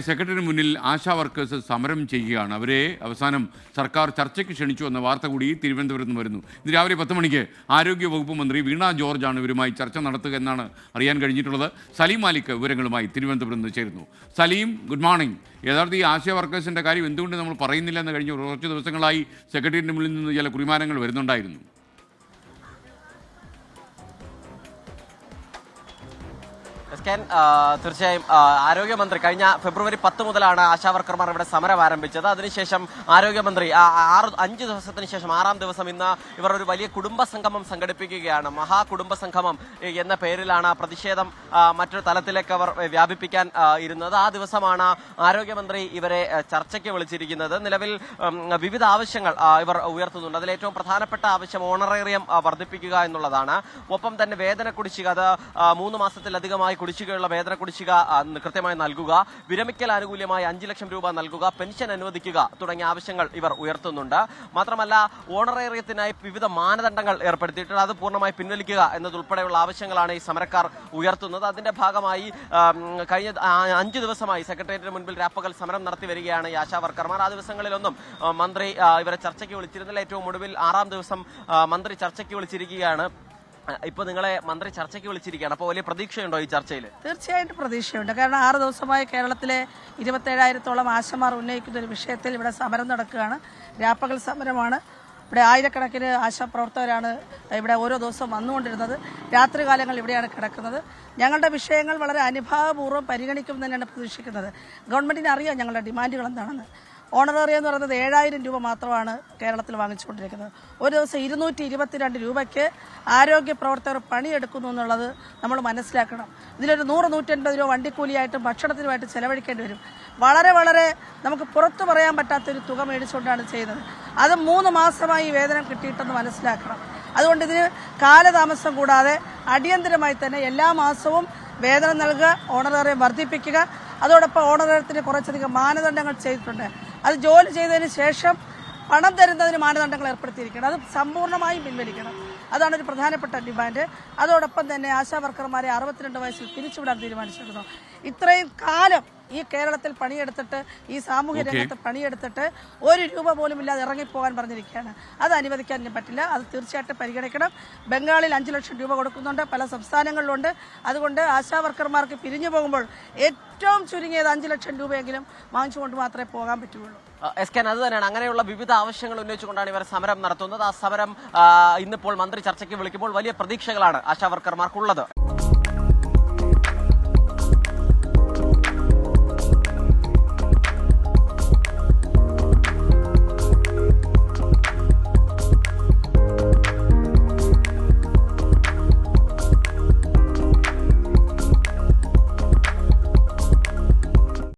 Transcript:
സെക്രട്ടറിന് മുന്നിൽ ആശാ വർക്കേഴ്സ് സമരം ചെയ്യുകയാണ്. അവരെ അവസാനം സർക്കാർ ചർച്ചയ്ക്ക് ക്ഷണിച്ചു എന്ന വാർത്ത കൂടി തിരുവനന്തപുരത്ത് നിന്ന് വരുന്നു. ഇന്ന് രാവിലെ 10 മണിക്ക് ആരോഗ്യ വകുപ്പ് മന്ത്രി വീണ ജോർജാണ് ഇവരുമായി ചർച്ച നടത്തുക എന്നാണ് അറിയാൻ കഴിഞ്ഞിട്ടുള്ളത്. സലീം മാലിക് വിവരങ്ങളുമായി തിരുവനന്തപുരത്ത് നിന്ന് ചേരുന്നു. Salim, good morning. യഥാർത്ഥ ഈ ആശാ വർക്കേഴ്സിൻ്റെ കാര്യം എന്തുകൊണ്ട് നമ്മൾ പറയുന്നില്ല എന്ന് കഴിഞ്ഞ കുറച്ച് ദിവസങ്ങളായി സെക്രട്ടറിയുടെ മുന്നിൽ നിന്ന് ചില കുറിമാനങ്ങൾ വരുന്നുണ്ടായിരുന്നു. തീർച്ചയായും ആരോഗ്യമന്ത്രി കഴിഞ്ഞ ഫെബ്രുവരി 10 മുതലാണ് ആശാവർക്കർമാർ ഇവിടെ സമരം ആരംഭിച്ചത്. അതിനുശേഷം ആരോഗ്യമന്ത്രി 5 ദിവസത്തിന് ശേഷം 6ാം ദിവസം ഇന്ന് ഇവർ ഒരു വലിയ കുടുംബ സംഗമം സംഘടിപ്പിക്കുകയാണ്. മഹാകുടുംബ സംഗമം എന്ന പേരിലാണ് പ്രതിഷേധം മറ്റൊരു തലത്തിലേക്ക് അവർ വ്യാപിപ്പിക്കാൻ ഇരുന്നത്. ആ ദിവസമാണ് ആരോഗ്യമന്ത്രി ഇവരെ ചർച്ചയ്ക്ക് വിളിച്ചിരിക്കുന്നത്. നിലവിൽ വിവിധ ആവശ്യങ്ങൾ ഇവർ ഉയർത്തുന്നുണ്ട്. അതിലേറ്റവും പ്രധാനപ്പെട്ട ആവശ്യം ഓണറേറിയം വർദ്ധിപ്പിക്കുക എന്നുള്ളതാണ്. ഒപ്പം തന്നെ വേതന കുടിശ്ശിക, അത് 3 മാസത്തിലധികമായി കുടിശ്ശികയുള്ള വേതന കുടിശ്ശിക കൃത്യമായി നൽകുക, വിരമിക്കൽ ആനുകൂല്യമായി 5 ലക്ഷം രൂപ നൽകുക, പെൻഷൻ അനുവദിക്കുക തുടങ്ങിയ ആവശ്യങ്ങൾ ഇവർ ഉയർത്തുന്നുണ്ട്. മാത്രമല്ല ഓണറേറിയത്തിനായി വിവിധ മാനദണ്ഡങ്ങൾ ഏർപ്പെടുത്തിയിട്ടുണ്ട്. അത് പൂർണ്ണമായി പിൻവലിക്കുക എന്നതുൾപ്പെടെയുള്ള ആവശ്യങ്ങളാണ് ഈ സമരക്കാർ ഉയർത്തുന്നത്. അതിന്റെ ഭാഗമായി കഴിഞ്ഞ 5 ദിവസമായി സെക്രട്ടേറിയറ്റിന് മുൻപിൽ രാപ്പകൽ സമരം നടത്തി വരികയാണ് ഈ ആശാ വർക്കർമാർ. ആ ദിവസങ്ങളിലൊന്നും മന്ത്രി ഇവരെ ചർച്ചയ്ക്ക് വിളിച്ചിരുന്നില്ല. ഏറ്റവും ഒടുവിൽ 6ാം ദിവസം മന്ത്രി ചർച്ചയ്ക്ക് വിളിച്ചിരിക്കുകയാണ്. ഇപ്പൊ നിങ്ങളെ മന്ത്രി ചർച്ചയ്ക്ക് വിളിച്ചിരിക്കുകയാണ്. അപ്പോൾ വലിയ പ്രതീക്ഷയുണ്ടോ ഈ ചർച്ചയിൽ? തീർച്ചയായിട്ടും പ്രതീക്ഷയുണ്ട്. കാരണം 6 ദിവസമായി കേരളത്തിലെ 27,000-ഓളം ആശമാർ ഉന്നയിക്കുന്ന ഒരു വിഷയത്തിൽ ഇവിടെ സമരം നടക്കുകയാണ്. രാപ്പകൽ സമരമാണ്. ഇവിടെ ആയിരക്കണക്കിന് ആശാപ്രവർത്തകരാണ് ഇവിടെ ഓരോ ദിവസവും വന്നുകൊണ്ടിരുന്നത്. രാത്രികാലങ്ങൾ ഇവിടെയാണ് കിടക്കുന്നത്. ഞങ്ങളുടെ വിഷയങ്ങൾ വളരെ അനുഭാവപൂർവ്വം പരിഗണിക്കുമെന്ന് തന്നെയാണ് പ്രതീക്ഷിക്കുന്നത്. ഗവൺമെന്റിന് അറിയാം ഞങ്ങളുടെ ഡിമാൻഡുകൾ എന്താണെന്ന്. ഓണറേറിയം എന്ന് പറയുന്നത് 7,000 രൂപ മാത്രമാണ് കേരളത്തിൽ വാങ്ങിച്ചുകൊണ്ടിരിക്കുന്നത്. ഒരു ദിവസം 222 രൂപയ്ക്ക് ആരോഗ്യ പ്രവർത്തകർ പണിയെടുക്കുന്നു എന്നുള്ളത് നമ്മൾ മനസ്സിലാക്കണം. ഇതിലൊരു 100-150 രൂപ വണ്ടിക്കൂലിയായിട്ടും ഭക്ഷണത്തിനുമായിട്ട് ചെലവഴിക്കേണ്ടി വരും. വളരെ നമുക്ക് പുറത്തു പറയാൻ പറ്റാത്തൊരു തുക മേടിച്ചുകൊണ്ടാണ് ചെയ്യുന്നത്. അത് 3 മാസമായി വേതനം കിട്ടിയിട്ടെന്ന് മനസ്സിലാക്കണം. അതുകൊണ്ട് ഇതിന് കാലതാമസം കൂടാതെ അടിയന്തരമായി തന്നെ എല്ലാ മാസവും വേതനം നൽകുക, ഓണറേറിയം വർദ്ധിപ്പിക്കുക. അതോടൊപ്പം ഓണറേറിയത്തിന് കുറച്ചധികം മാനദണ്ഡങ്ങൾ ചെയ്തിട്ടുണ്ട്. അത് ജോലി ചെയ്തതിന് ശേഷം പണം തരുന്നതിന് മാനദണ്ഡങ്ങൾ ഏർപ്പെടുത്തിയിരിക്കണം. അത് സമ്പൂർണ്ണമായും പിൻവലിക്കണം. അതാണ് ഒരു പ്രധാനപ്പെട്ട ഡിമാൻഡ്. അതോടൊപ്പം തന്നെ ആശാ വർക്കർമാരെ 62 വയസ്സിൽ പിരിച്ചുവിടാൻ തീരുമാനിച്ചിരുന്നു. ഇത്രയും കാലം ഈ കേരളത്തിൽ പണിയെടുത്തിട്ട്, ഈ സാമൂഹ്യ രംഗത്ത് പണിയെടുത്തിട്ട് 1 രൂപ പോലും ഇല്ലാതെ ഇറങ്ങിപ്പോകാൻ പറഞ്ഞിരിക്കുകയാണ്. അത് അനുവദിക്കാൻ പറ്റില്ല. അത് തീർച്ചയായിട്ടും പരിഗണിക്കണം. ബംഗാളിൽ 5 ലക്ഷം രൂപ കൊടുക്കുന്നുണ്ട്, പല സംസ്ഥാനങ്ങളിലുണ്ട്. അതുകൊണ്ട് ആശാ വർക്കർമാർക്ക് പിരിഞ്ഞു പോകുമ്പോൾ ഏറ്റവും ചുരുങ്ങിയത് 5 ലക്ഷം രൂപയെങ്കിലും വാങ്ങിച്ചുകൊണ്ട് മാത്രമേ പോകാൻ പറ്റുള്ളൂ. അത് തന്നെയാണ്. അങ്ങനെയുള്ള വിവിധ ആവശ്യങ്ങൾ ഉന്നയിച്ചുകൊണ്ടാണ് ഇവർ സമരം നടത്തുന്നത്. ആ സമരം ഇന്നിപ്പോൾ മന്ത്രി ചർച്ചയ്ക്ക് വിളിക്കുമ്പോൾ വലിയ പ്രതീക്ഷകളാണ് ആശാ വർക്കർമാർക്കുള്ളത്.